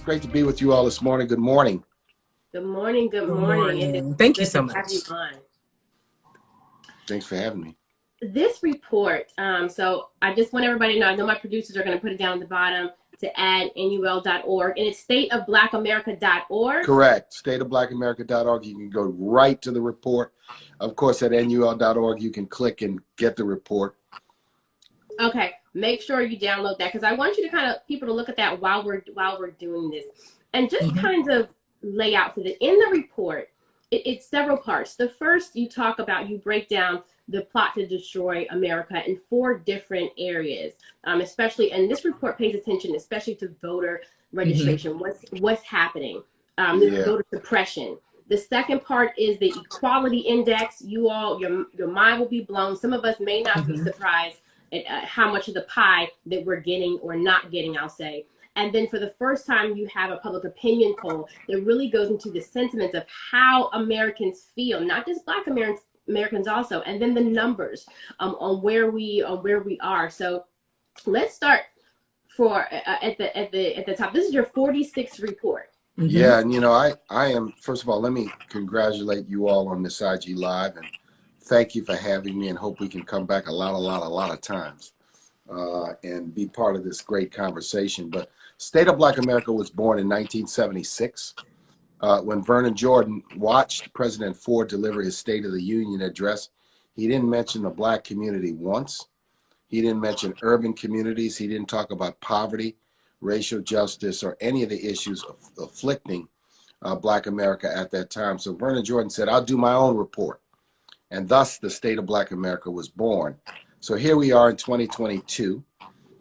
great to be with you all this morning. Good morning. Good morning. Good morning. Thank you so much. Thanks for having me. This report, so I just want everybody to know, I know my producers are going to put it down at the bottom to add NUL.org, and it's stateofblackamerica.org. Correct. Stateofblackamerica.org. You can go right to the report. Of course, at NUL.org, you can click and get the report. Okay, make sure you download that, because I want you to people to look at that while we're doing this, and just kind of lay out for in the report. It's several parts. The first, you break down the plot to destroy America in 4 different areas, especially, and this report pays attention especially to voter registration, what's happening, voter suppression. The second part is the equality index. You all, your mind will be blown. Some of us may not be surprised at how much of the pie that we're getting or not getting, I'll say. And then for the first time, you have a public opinion poll that really goes into the sentiments of how Americans feel, not just Black Americans also, and then the numbers on where we are. So let's start at the top. This is your 46th report. Yeah, and I am, first of all, let me congratulate you all on this IG Live, and thank you for having me, and hope we can come back a lot of times and be part of this great conversation. But State of Black America was born in 1976 when Vernon Jordan watched President Ford deliver his State of the Union address. He didn't mention the Black community once. He didn't mention urban communities. He didn't talk about poverty, racial justice, or any of the issues afflicting Black America at that time. So Vernon Jordan said, I'll do my own report. And thus the State of Black America was born. So here we are in 2022,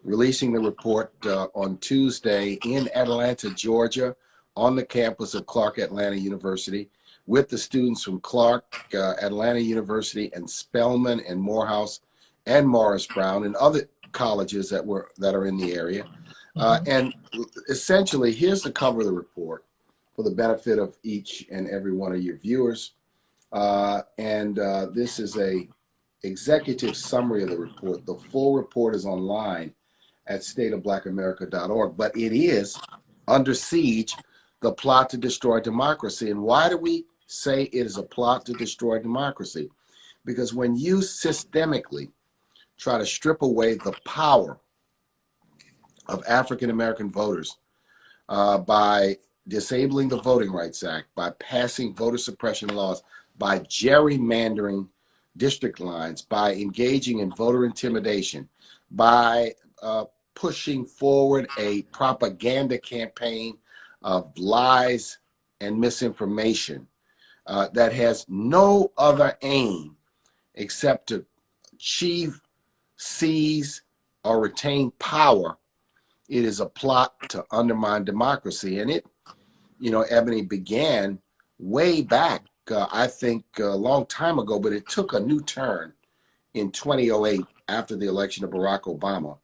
releasing the report on Tuesday in Atlanta, Georgia, on the campus of Clark Atlanta University, with the students from Clark, Atlanta University, and Spelman and Morehouse and Morris Brown and other colleges that are in the area. And essentially, here's the cover of the report for the benefit of each and every one of your viewers. This is a executive summary of the report. The full report is online at stateofblackamerica.org, but it is under siege, the plot to destroy democracy. And why do we say it is a plot to destroy democracy? Because when you systemically try to strip away the power of African-American voters by disabling the Voting Rights Act, by passing voter suppression laws, by gerrymandering district lines, by engaging in voter intimidation, by pushing forward a propaganda campaign of lies and misinformation that has no other aim except to achieve, seize, or retain power. It is a plot to undermine democracy. And it, Ebony, began way back, I think a long time ago, but it took a new turn in 2008 after the election of Barack Obama.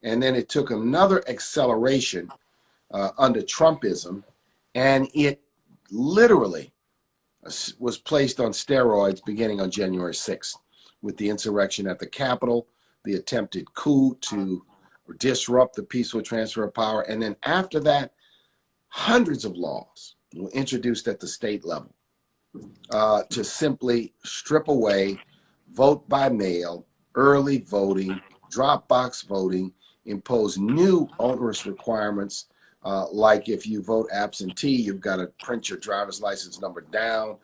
And then it took another acceleration under Trumpism, and it literally was placed on steroids beginning on January 6th with the insurrection at the Capitol, the attempted coup to disrupt the peaceful transfer of power. And then after that, hundreds of laws were introduced at the state level to simply strip away vote by mail, early voting, drop box voting, impose new onerous requirements, like if you vote absentee, you've got to print your driver's license number down,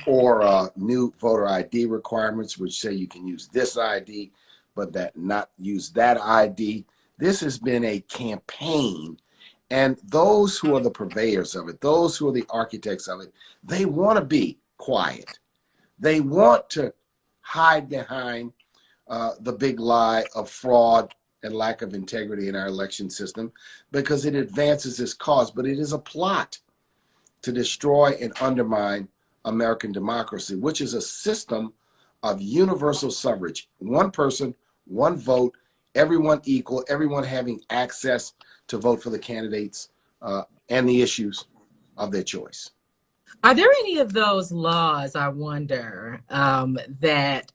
or new voter ID requirements, which say you can use this ID, but not use that ID. This has been a campaign, and those who are the purveyors of it, those who are the architects of it, they want to be quiet. They want to hide behind the big lie of fraud and lack of integrity in our election system, because it advances this cause. But it is a plot to destroy and undermine American democracy, which is a system of universal suffrage. One person, one vote, everyone equal, everyone having access to vote for the candidates and the issues of their choice. Are there any of those laws, I wonder, that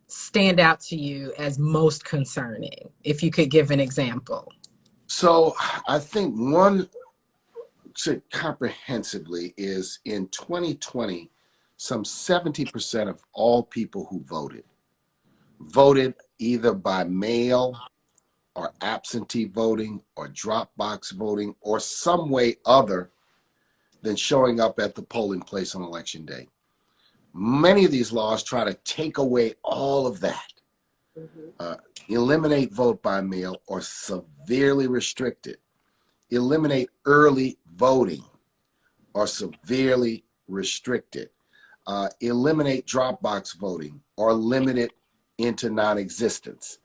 stand out to you as most concerning, if you could give an example? So I think one comprehensively is in 2020, some 70% of all people who voted either by mail or absentee voting or drop box voting or some way other than showing up at the polling place on election day. Many of these laws try to take away all of that, eliminate vote by mail or severely restrict it, eliminate early voting or severely restrict it, eliminate drop box voting or limit it into non-existence.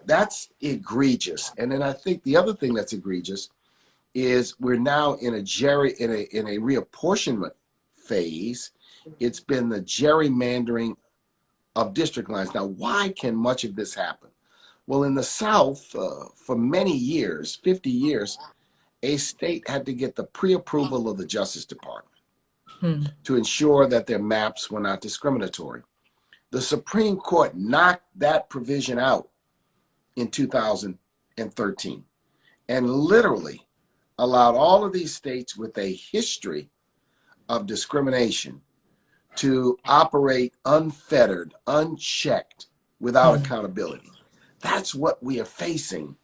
That's egregious. And then I think the other thing that's egregious is we're now in a reapportionment phase. It's been the gerrymandering of district lines. Now, why can much of this happen? Well, in the South, for many years, 50 years, a state had to get the pre-approval of the Justice Department to ensure that their maps were not discriminatory. The Supreme Court knocked that provision out in 2013 and literally allowed all of these states with a history of discrimination to operate unfettered, unchecked, without accountability. That's what we are facing.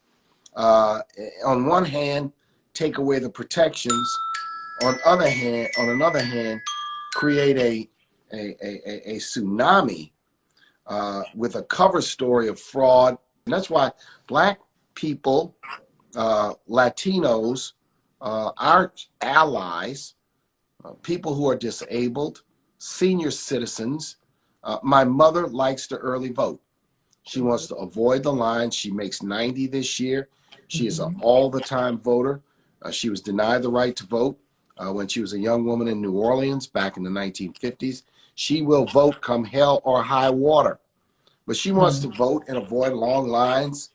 On one hand, take away the protections. On another hand, create a tsunami with a cover story of fraud. And that's why Black people, Latinos, our allies, people who are disabled, senior citizens. My mother likes to early vote. She wants to avoid the line. She makes 90 this year. She is an all-the-time voter. She was denied the right to vote when she was a young woman in New Orleans back in the 1950s. She will vote come hell or high water. But she wants to vote and avoid long lines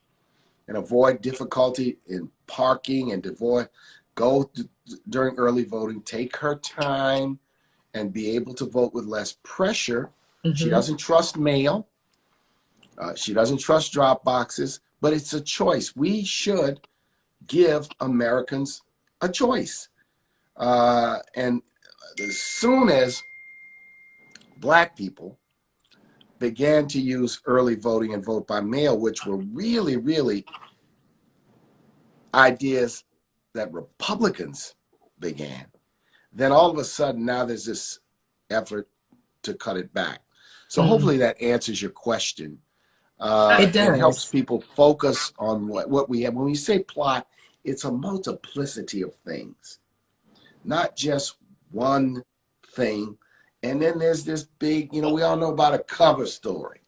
and avoid difficulty in parking and go during early voting, take her time and be able to vote with less pressure. She doesn't trust mail. She doesn't trust drop boxes, but it's a choice. We should give Americans a choice. And as soon as Black people began to use early voting and vote by mail, which were really, really ideas that Republicans began, then all of a sudden now there's this effort to cut it back. So hopefully that answers your question. It does. And helps people focus on what we have. When we say plot, it's a multiplicity of things, not just one thing. And then there's this big, we all know about a cover story.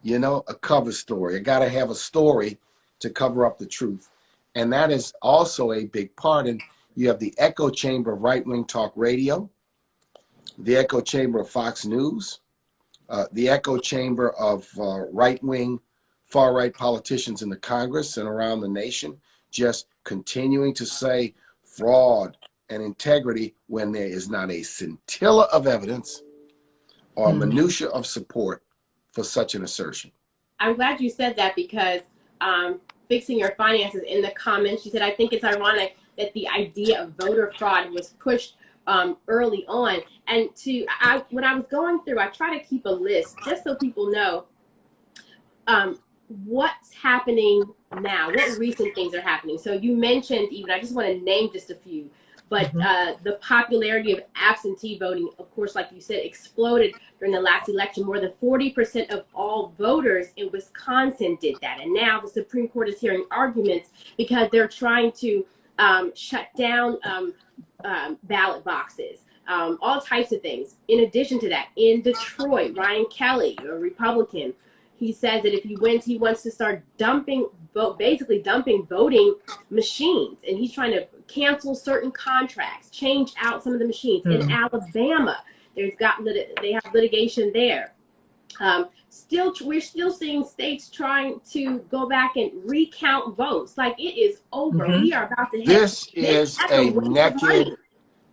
A cover story. You got to have a story to cover up the truth. And that is also a big part. And you have the echo chamber of right-wing talk radio, the echo chamber of Fox News, the echo chamber of right-wing, far-right politicians in the Congress and around the nation, just continuing to say fraud and integrity when there is not a scintilla of evidence or minutia of support for such an assertion. I'm glad you said that because fixing your finances in the comments, she said, I think it's ironic that the idea of voter fraud was pushed early on. And when I was going through, I try to keep a list just so people know what's happening now, what recent things are happening. So you mentioned I just want to name just a few, but the popularity of absentee voting, of course, like you said, exploded during the last election. More than 40% of all voters in Wisconsin did that. And now the Supreme Court is hearing arguments because they're trying to shut down ballot boxes, all types of things. In addition to that, in Detroit, Ryan Kelly, a Republican, he says that if he wins, he wants to start basically dumping voting machines. And he's trying to cancel certain contracts, change out some of the machines. In Alabama, they have litigation there. We're still seeing states trying to go back and recount votes. Like, it is over. We are about to This is a naked.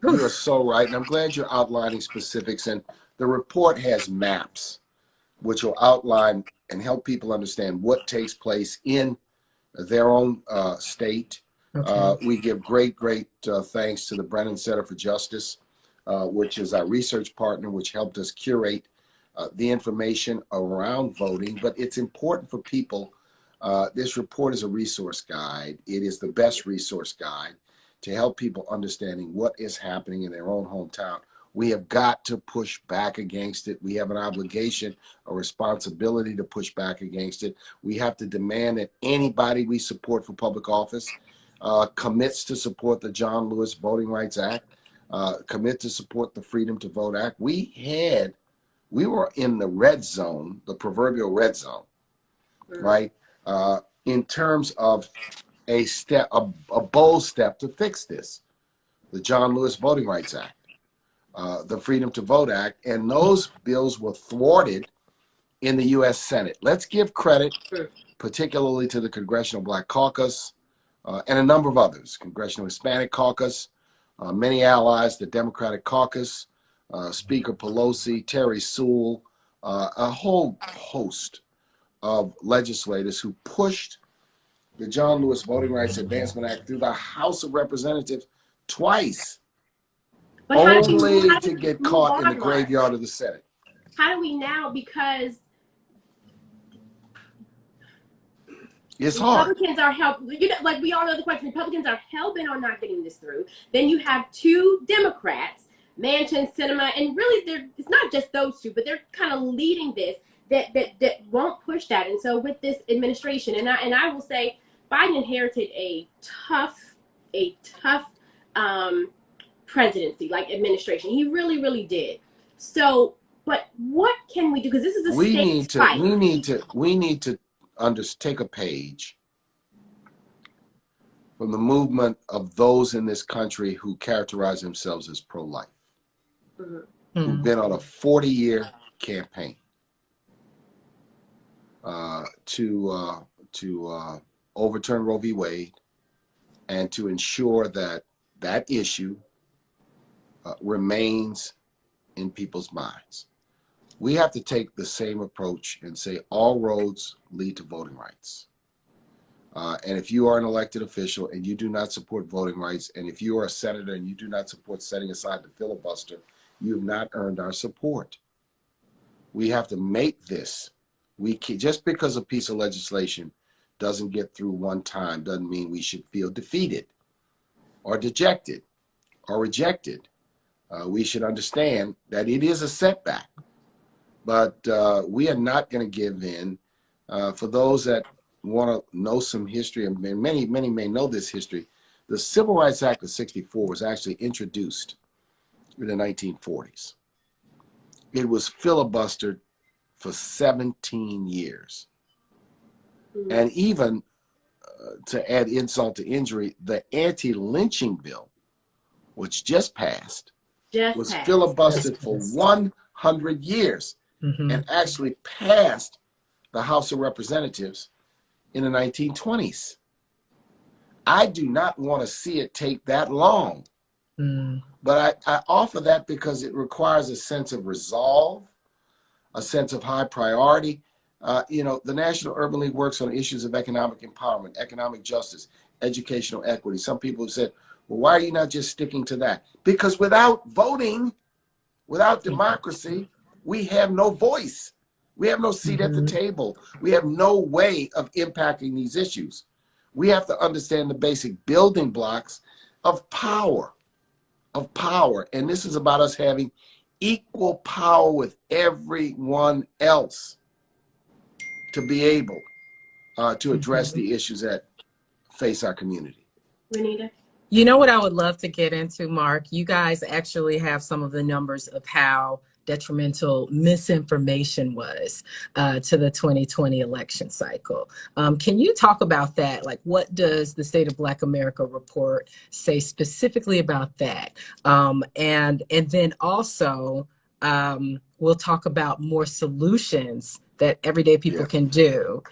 You are so right. And I'm glad you're outlining specifics. And the report has maps, which will outline and help people understand what takes place in their own state, Okay. We give great thanks to the Brennan Center for Justice, which is our research partner, which helped us curate the information around voting. But it's important for people. This report is a resource guide. It is the best resource guide to help people understanding what is happening in their own hometown. We have got to push back against it. We have an obligation, a responsibility to push back against it. We have to demand that anybody we support for public office commits to support the John Lewis Voting Rights Act, commit to support the Freedom to Vote Act. We were in the red zone, the proverbial red zone, right? In terms of a bold step to fix this, the John Lewis Voting Rights Act, the Freedom to Vote Act, and those bills were thwarted in the U.S. Senate. Let's give credit, particularly to the Congressional Black Caucus and a number of others, Congressional Hispanic Caucus, many allies, the Democratic Caucus, Speaker Pelosi, Terry Sewell, a whole host of legislators who pushed the John Lewis Voting Rights Advancement Act through the House of Representatives twice. But only to get caught in the graveyard of the Senate. How do we now? Because it's hard. Republicans are like we all know the question. Republicans are hell-bent on not getting this through. Then you have two Democrats, Manchin, Sinema, and really it's not just those two, but they're kind of leading this that won't push that. And so with this administration, and I will say, Biden inherited a tough presidency, like administration. He really did. So, but what can we do? Because this is a state fight. We need to take a page from the movement of those in this country who characterize themselves as pro-life, who've been on a 40-year campaign to overturn Roe v. Wade and to ensure that issue remains in people's minds. We have to take the same approach and say all roads lead to voting rights. And if you are an elected official and you do not support voting rights, and if you are a senator and you do not support setting aside the filibuster, you have not earned our support. We have to make this. Just because a piece of legislation doesn't get through one time doesn't mean we should feel defeated or dejected or rejected. We should understand that it is a setback, but we are not going to give in. For those that want to know some history, and many may know this history, the Civil Rights Act of '64 was actually introduced in the 1940s. It was filibustered for 17 years. And even to add insult to injury, the anti-lynching bill, which just passed, was filibustered for 100 years and actually passed the House of Representatives in the 1920s. I do not want to see it take that long. But I offer that because it requires a sense of resolve, a sense of high priority. The National Urban League works on issues of economic empowerment, economic justice, educational equity. Some people have said, well, why are you not just sticking to that? Because without voting, without democracy, we have no voice. We have no seat at the table. We have no way of impacting these issues. We have to understand the basic building blocks of power. And this is about us having equal power with everyone else to be able to address the issues that face our community. Renita? You know what I would love to get into, Mark? You guys actually have some of the numbers of how detrimental misinformation was to the 2020 election cycle. Can you talk about that? Like, what does the State of Black America report say specifically about that? And then also, we'll talk about more solutions that everyday people can do.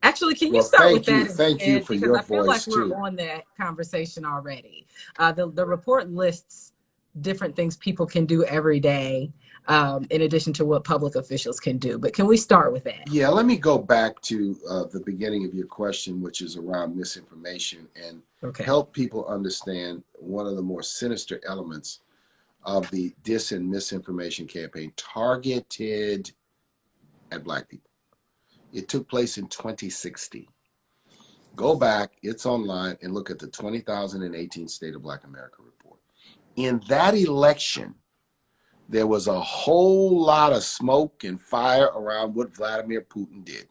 Actually, can you start with that? Thank you for your voice, too. Because I feel like we're on that conversation already. The report lists different things people can do every day in addition to what public officials can do. But can we start with that? Yeah, let me go back to the beginning of your question, which is around misinformation, and help people understand one of the more sinister elements of the dis and misinformation campaign targeted at Black people. It took place in 2016. Go back, it's online, and look at the 2018 State of Black America report. In that election, there was a whole lot of smoke and fire around what Vladimir Putin did.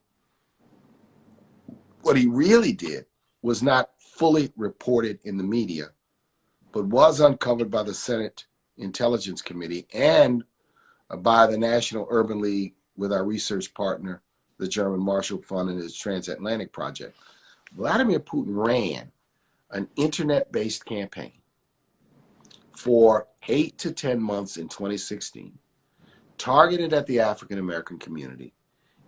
What he really did was not fully reported in the media, but was uncovered by the Senate Intelligence Committee and by the National Urban League with our research partner, the German Marshall Fund and his Transatlantic Project. Vladimir Putin ran an internet-based campaign for 8 to 10 months in 2016, targeted at the African American community.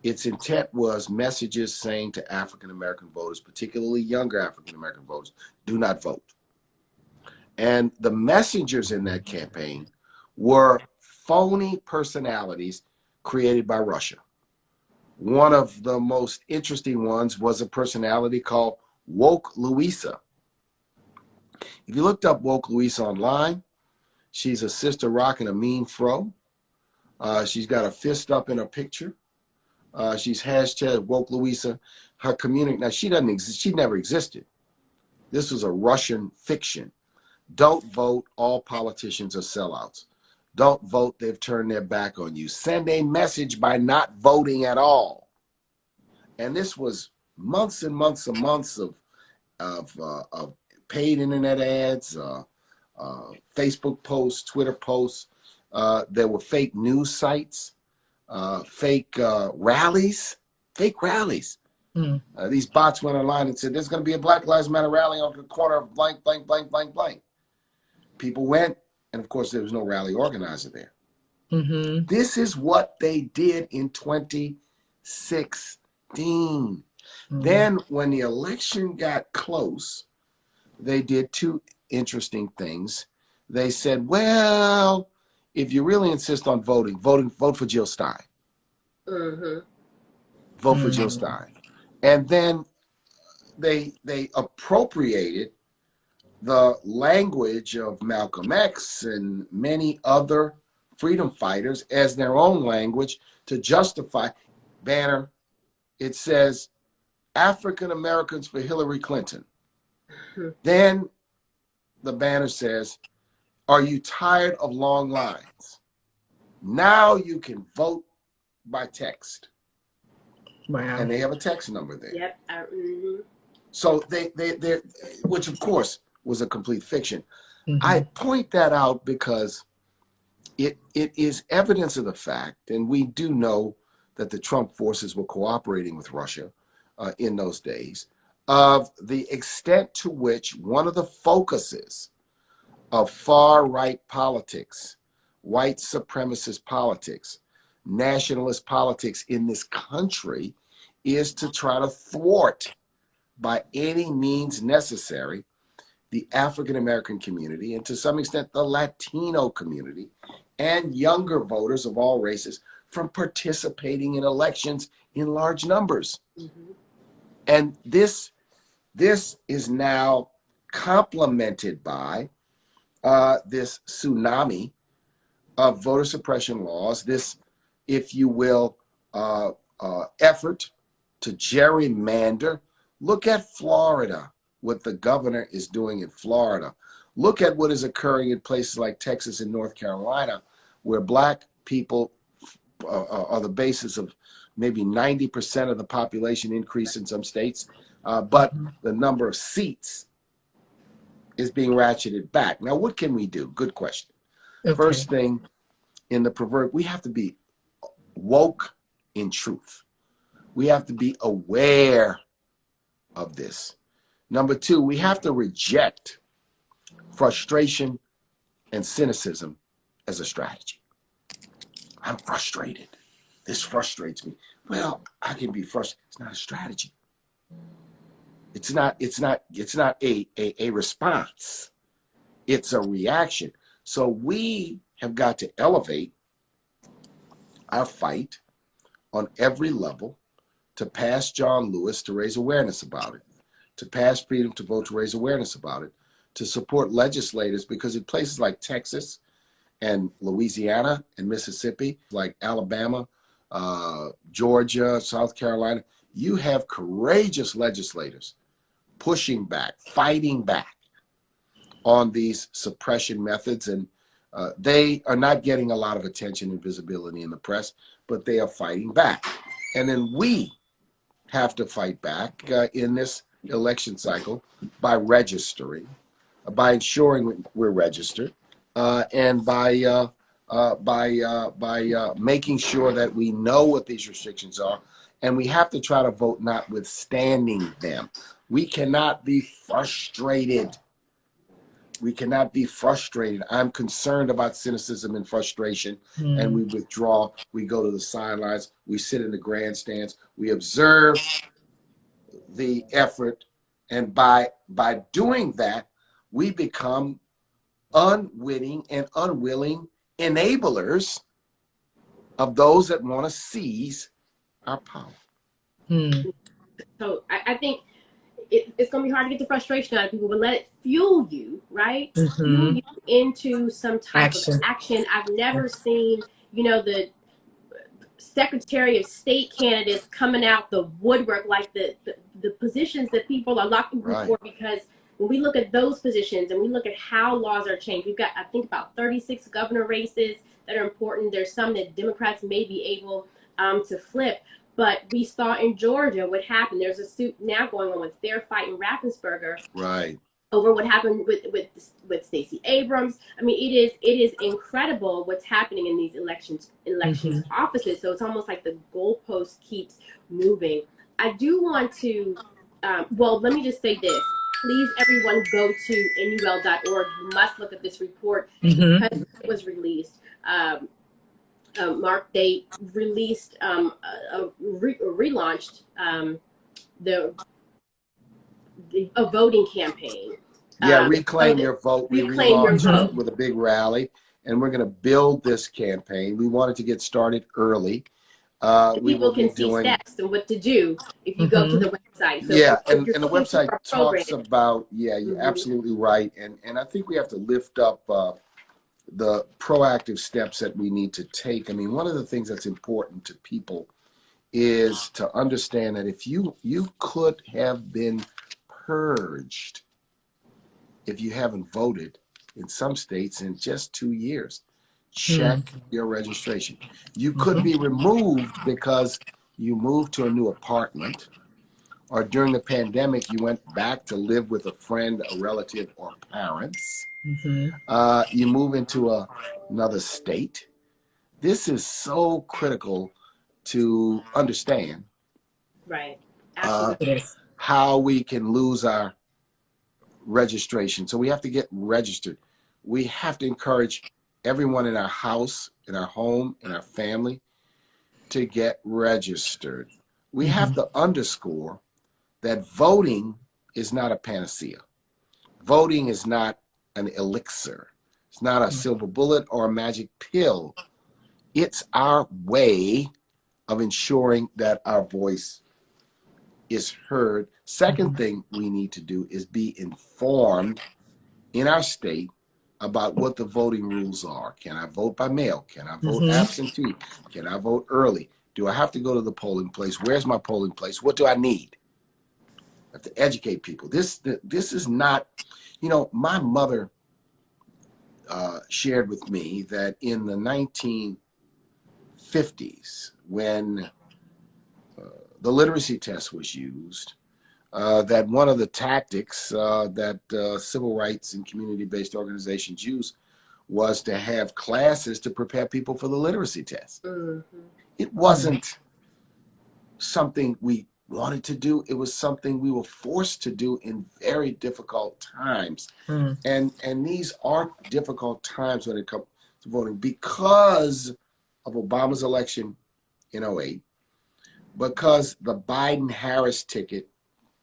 Its intent was messages saying to African American voters, particularly younger African American voters, do not vote. And the messengers in that campaign were phony personalities created by Russia. One of the most interesting ones was a personality called Woke Louisa. If you looked up Woke Louisa online, she's a sister rocking a mean fro. She's got a fist up in her picture. She's hashtag Woke Louisa. Her community, now she doesn't exist, she never existed. This was a Russian fiction. Don't vote, all politicians are sellouts. Don't vote, they've turned their back on you. Send a message by not voting at all. And this was months and months and months of paid internet ads, Facebook posts, Twitter posts. There were fake news sites, fake rallies. These bots went online and said, there's going to be a Black Lives Matter rally on the corner of blank, blank, blank, blank, blank. People went, and of course, there was no rally organizer there. This is what they did in 2016. Then when the election got close, they did two interesting things. They said, well, if you really insist on vote for Jill Stein. Vote for Jill Stein. And then they appropriated the language of Malcolm X and many other freedom fighters as their own language to justify banner. It says African Americans for Hillary Clinton. Then the banner says, are you tired of long lines? Now you can vote by text. Wow. And they have a text number there. Yep. So they which of course was a complete fiction. I point that out because it is evidence of the fact, and we do know that the Trump forces were cooperating with Russia in those days, of the extent to which one of the focuses of far-right politics, white supremacist politics, nationalist politics in this country is to try to thwart by any means necessary the African American community and to some extent the Latino community and younger voters of all races from participating in elections in large numbers. And this is now complemented by this tsunami of voter suppression laws, this, if you will, effort to gerrymander. Look at Florida, what the governor is doing in Florida. Look at what is occurring in places like Texas and North Carolina, where Black people are the basis of maybe 90% of the population increase in some states, but the number of seats is being ratcheted back. Now, what can we do? Good question. First thing, in the proverb, we have to be woke in truth. We have to be aware of this. Number two, we have to reject frustration and cynicism as a strategy. I'm frustrated. This frustrates me. Well, I can be frustrated. It's not a strategy. It's not a response. It's a reaction. So we have got to elevate our fight on every level to pass John Lewis to raise awareness about it, to pass Freedom to Vote to raise awareness about it, to support legislators, because in places like Texas and Louisiana and Mississippi, like Alabama, Georgia, South Carolina, you have courageous legislators pushing back, fighting back on these suppression methods. And they are not getting a lot of attention and visibility in the press, but they are fighting back. And then we have to fight back in this election cycle by registering, by ensuring we're registered, and by making sure that we know what these restrictions are. And we have to try to vote notwithstanding them. We cannot be frustrated. We cannot be frustrated. I'm concerned about cynicism and frustration, and we withdraw. We go to the sidelines. We sit in the grandstands. We observe the effort, and by doing that, we become unwitting and unwilling enablers of those that want to seize our power. So I think it's going to be hard to get the frustration out of people, but let it fuel you, right? Fuel you into some type of action. I've never seen, the Secretary of State candidates coming out the woodwork, like the positions that people are locking for, because when we look at those positions and we look at how laws are changed, we've got, I think, about 36 governor races that are important. There's some that Democrats may be able to flip. But we saw in Georgia what happened. There's a suit now going on with Fair Fight in Raffensperger, over what happened with Stacey Abrams. I mean, it is incredible what's happening in these elections offices. So it's almost like the goalpost keeps moving. I do want to, well, let me just say this. Please, everyone, go to NUL.org. You must look at this report because it was released. Mark, they released, relaunched a voting campaign. Reclaim Your Vote. We relaunched with a big rally, and we're going to build this campaign. We wanted to get started early. People can see steps and what to do if you go to the website. So and the website talks about, you're absolutely right. And I think we have to lift up the proactive steps that we need to take. I mean, one of the things that's important to people is to understand that if you could have been purged if you haven't voted in some states in just 2 years. Check your registration. You could be removed because you moved to a new apartment, or during the pandemic you went back to live with a friend, a relative, or parents. You move into another state. This is so critical to understand. Right. Absolutely. How we can lose our registration. So we have to get registered. We have to encourage everyone in our house, in our home, in our family to get registered. We have to underscore that voting is not a panacea. Voting is not an elixir. It's not a silver bullet or a magic pill. It's our way of ensuring that our voice is heard. Second thing we need to do is be informed in our state about what the voting rules are. Can I vote by mail? Can I vote absentee? Can I vote early? Do I have to go to the polling place? Where's my polling place? What do I need? I have to educate people. This is not, my mother shared with me that in the 1950s, when the literacy test was used, that one of the tactics that civil rights and community-based organizations use was to have classes to prepare people for the literacy test. It wasn't something we wanted to do. It was something we were forced to do in very difficult times. And these are difficult times when it comes to voting because of Obama's election in 2008, because the Biden-Harris ticket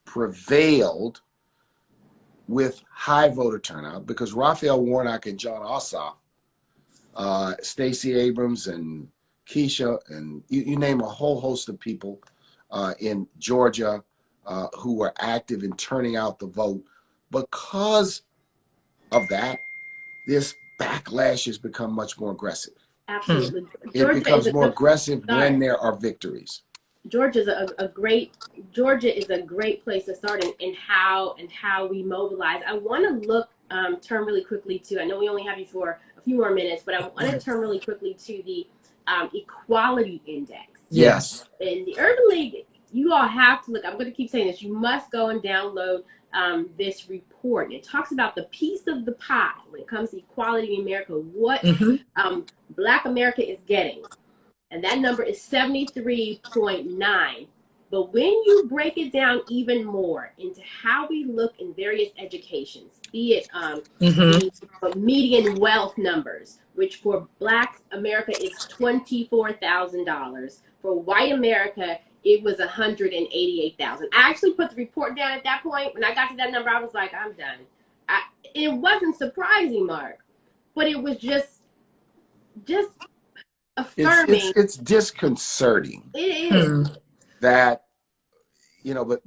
prevailed with high voter turnout, because Raphael Warnock and John Ossoff, Stacey Abrams and Keisha, and you name a whole host of people in Georgia who were active in turning out the vote. Because of that, this backlash has become much more aggressive. Absolutely. It becomes more aggressive when there are victories. Georgia is a great place to start in how we mobilize. I want to look turn really quickly to. I know we only have you for a few more minutes, but I want to turn really quickly to the equality index. Yes. In the Urban League, you all have to look. I'm going to keep saying this. You must go and download this report. And it talks about the piece of the pie when it comes to equality in America. What Black America is getting. And that number is 73.9. But when you break it down even more into how we look in various educations, be it the median wealth numbers, which for Black America is $24,000. For white America, it was $188,000. I actually put the report down at that point. When I got to that number, I was like, I'm done. It wasn't surprising, Mark, but it was just affirming. It's disconcerting. It is. That, you know, but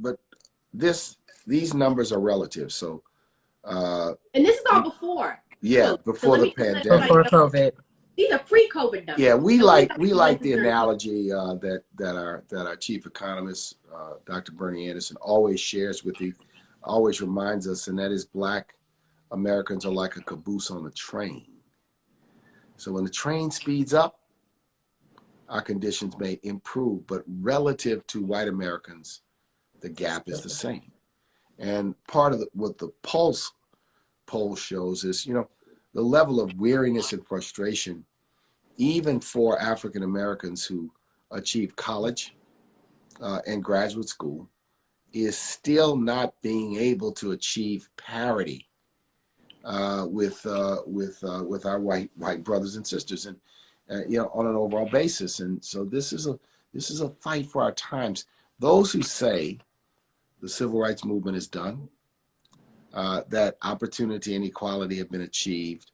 these numbers are relative. So and this is all before. Yeah, before the pandemic. Before COVID. These are pre-COVID numbers. Yeah, we like the analogy that our chief economist, Dr. Bernie Anderson, always shares always reminds us, and that is Black Americans are like a caboose on a train. So when the train speeds up, our conditions may improve, but relative to white Americans, the gap is the same. And part of what the Pulse poll shows is, you know, the level of weariness and frustration, even for African Americans who achieve college and graduate school, is still not being able to achieve parity with our white brothers and sisters, and you know, on an overall basis. And so this is a fight for our times. Those who say the civil rights movement is done, that opportunity and equality have been achieved,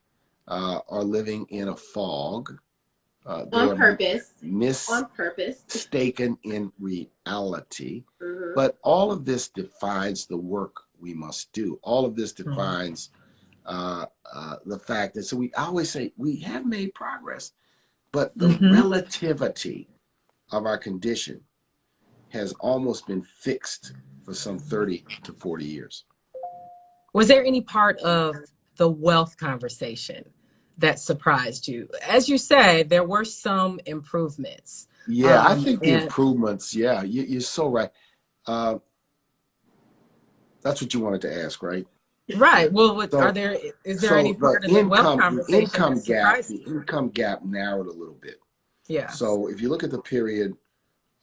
are living in a fog. On purpose. Mistaken in reality. But all of this defines the work we must do. All of this defines the fact that, so we always say we have made progress, but the relativity of our condition has almost been fixed for some 30 to 40 years. Was there any part of the wealth conversation that surprised you? As you said, there were some improvements. Yeah, I think the improvements, yeah, you're so right. That's what you wanted to ask, right? Right. Well, is there any part of the wealth conversation that surprised you? The income gap narrowed a little bit. Yeah. So if you look at the period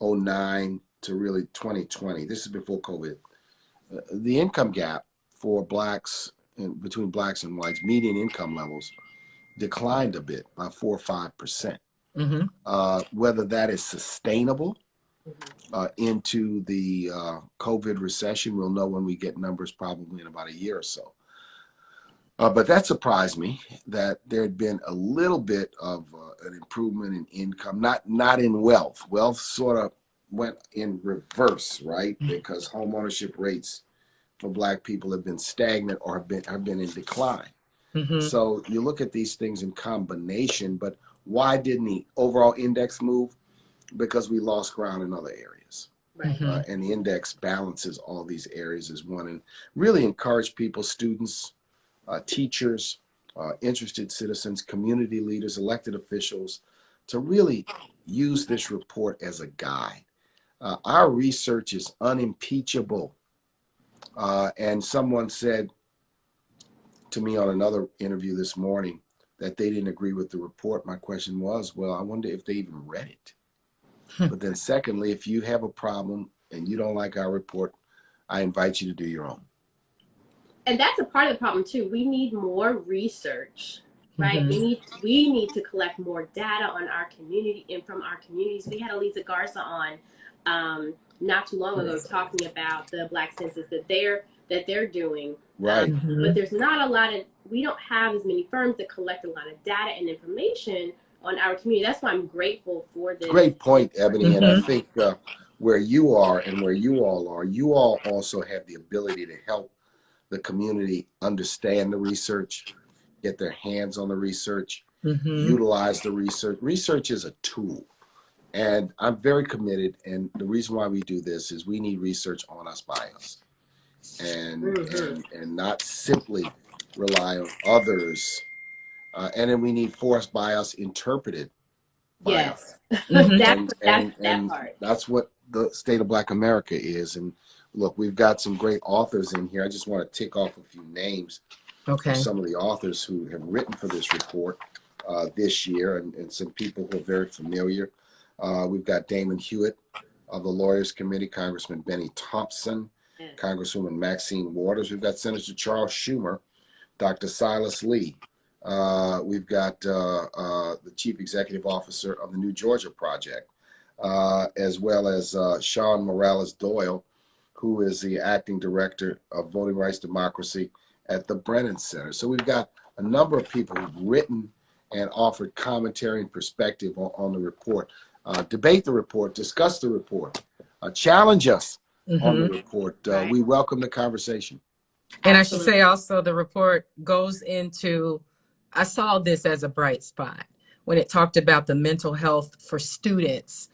2009 to really 2020, this is before COVID, the income gap for blacks, between blacks and whites, median income levels declined a bit by 4 or 5%. Whether that is sustainable into the COVID recession, we'll know when we get numbers, probably in about a year or so. But that surprised me that there had been a little bit of an improvement in income, not in wealth. Wealth sort of went in reverse, right? Because home ownership rates for Black people have been stagnant or have been in decline. So you look at these things in combination, but why didn't the overall index move? Because we lost ground in other areas. Right. And the index balances all these areas as one, and really encourage people, students, teachers, interested citizens, community leaders, elected officials, to really use this report as a guide. Our research is unimpeachable. And someone said to me on another interview this morning that they didn't agree with the report. My question was, well, I wonder if they even read it. But then secondly, if you have a problem and you don't like our report, I invite you to do your own. And that's a part of the problem too. We need more research, right? We need to collect more data on our community and from our communities. We had Elisa Garza on not too long ago talking about the Black census that they're doing. Right. But there's not a lot of, we don't have as many firms that collect a lot of data and information on our community. That's why I'm grateful for this. Great point, Ebony. And I Mhm. think where you are and where you all are, you all also have the ability to help the community understand the research, get their hands on the research, Mhm. utilize the research. Research is a tool. And I'm very committed. And the reason why we do this is we need research on us by us, and not simply rely on others. And then we need for us by us interpreted by us. Yes. Mhm. That's that And part. that's what the state of Black America is. And look, we've got some great authors in here. I just want to tick off a few names of Okay. some of the authors who have written for this report this year, and some people who are very familiar. We've got Damon Hewitt of the Lawyers Committee, Congressman Benny Thompson, Yes. Congresswoman Maxine Waters. We've got Senator Charles Schumer, Dr. Silas Lee. We've got the Chief Executive Officer of the New Georgia Project, as well as Sean Morales Doyle, who is the Acting Director of Voting Rights Democracy at the Brennan Center. So we've got a number of people who've written and offered commentary and perspective on the report. Debate the report, discuss the report, challenge us on the Mhm. report. Right. We welcome the conversation. And I should Absolutely. say also the report goes into, I saw this as a bright spot when it talked about the mental health for students,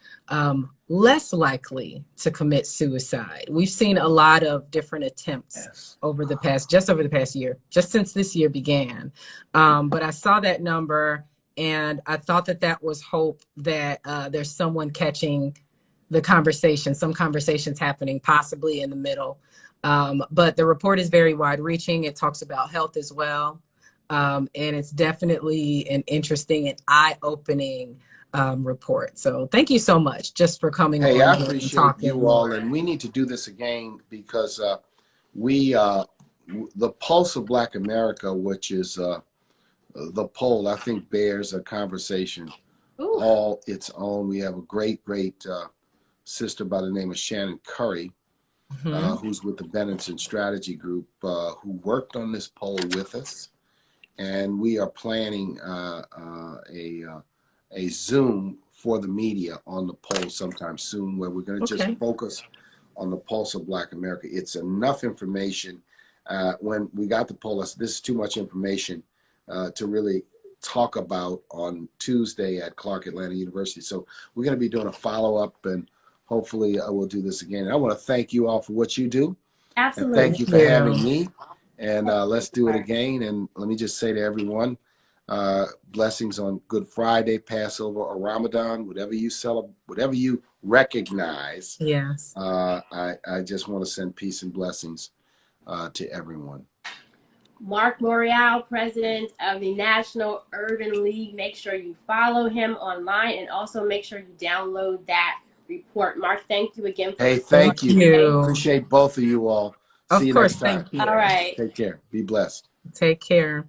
less likely to commit suicide. We've seen a lot of different attempts Yes. over the past year, just since this year began. But I saw that number and I thought that that was hope that there's someone catching the conversation, some conversations happening possibly in the middle. But the report is very wide reaching. It talks about health as well. And it's definitely an interesting and eye-opening report. So thank you so much just for coming Hey, on I here and appreciate talking you all, more. and we need to do this again because we, the Pulse of Black America, which is the poll, I think bears a conversation Ooh. all its own. We have a great sister by the name of Shannon Curry, Mhm. who's with the Bennington Strategy Group, who worked on this poll with us. And we are planning a Zoom for the media on the poll sometime soon, where we're going to just Okay. focus on the Pulse of Black America. It's enough information. When we got the poll, this is too much information to really talk about on Tuesday at Clark Atlanta University. So we're going to be doing a follow-up, and hopefully we'll do this again. And I want to thank you all for what you do. And Absolutely. thank you for having me. And let's do it Mark. again. And let me just say to everyone, blessings on Good Friday, Passover, or Ramadan, whatever you celebrate, whatever you recognize. Yes. I just want to send peace and blessings to everyone. Marc Morial, president of the National Urban League. Make sure you follow him online, and also make sure you download that report. Marc, thank you again for Hey, Thank thank you. you. Appreciate both of you all. See Of you course. next time. Thank you. All right. Take care. Be blessed. Take care.